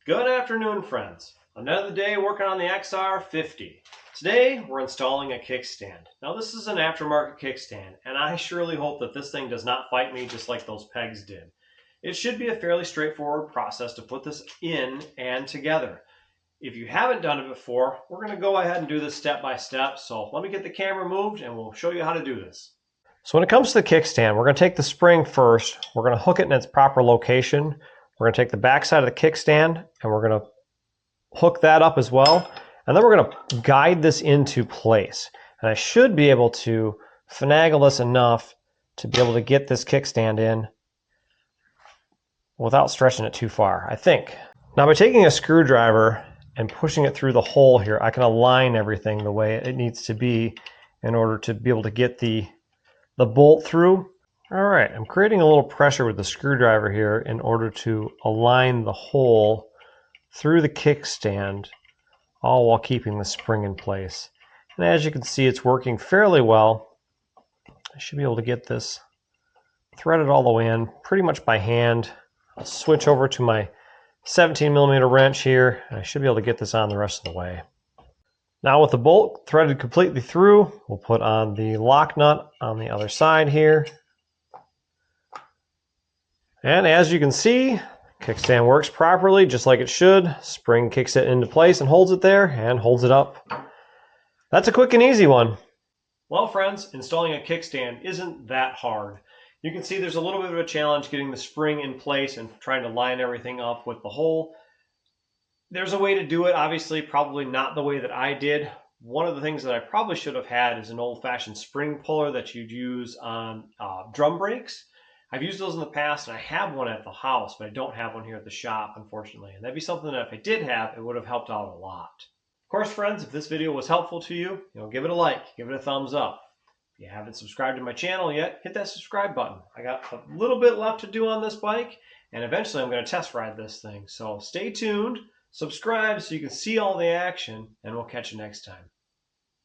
Good afternoon, friends. Another day working on the XR50. Today, we're installing a kickstand. Now, this is an aftermarket kickstand, and I surely hope that this thing does not fight me just like those pegs did. It should be a fairly straightforward process to put this in and together. If you haven't done it before, we're going to go ahead and do this step by step. So let me get the camera moved and we'll show you how to do this. So when it comes to the kickstand, we're going to take the spring first. We're going to hook it in its proper location. We're going to take the back side of the kickstand and we're going to hook that up as well. And then we're going to guide this into place. And I should be able to finagle this enough to be able to get this kickstand in without stretching it too far, I think. Now by taking a screwdriver and pushing it through the hole here, I can align everything the way it needs to be in order to be able to get the bolt through. All right, I'm creating a little pressure with the screwdriver here in order to align the hole through the kickstand, all while keeping the spring in place. And as you can see, it's working fairly well. I should be able to get this threaded all the way in pretty much by hand. I'll switch over to my 17mm wrench here, and I should be able to get this on the rest of the way. Now with the bolt threaded completely through, we'll put on the lock nut on the other side here. And as you can see, kickstand works properly just like it should. Spring kicks it into place and holds it there and holds it up. That's a quick and easy one. Well, friends, installing a kickstand isn't that hard. You can see there's a little bit of a challenge getting the spring in place and trying to line everything up with the hole. There's a way to do it, obviously, probably not the way that I did. One of the things that I probably should have had is an old-fashioned spring puller that you'd use on drum brakes. I've used those in the past, and I have one at the house, but I don't have one here at the shop, unfortunately. And that'd be something that if I did have, it would have helped out a lot. Of course, friends, if this video was helpful to you, give it a like, give it a thumbs up. If you haven't subscribed to my channel yet, hit that subscribe button. I got a little bit left to do on this bike, and eventually I'm going to test ride this thing. So stay tuned, subscribe so you can see all the action, and we'll catch you next time.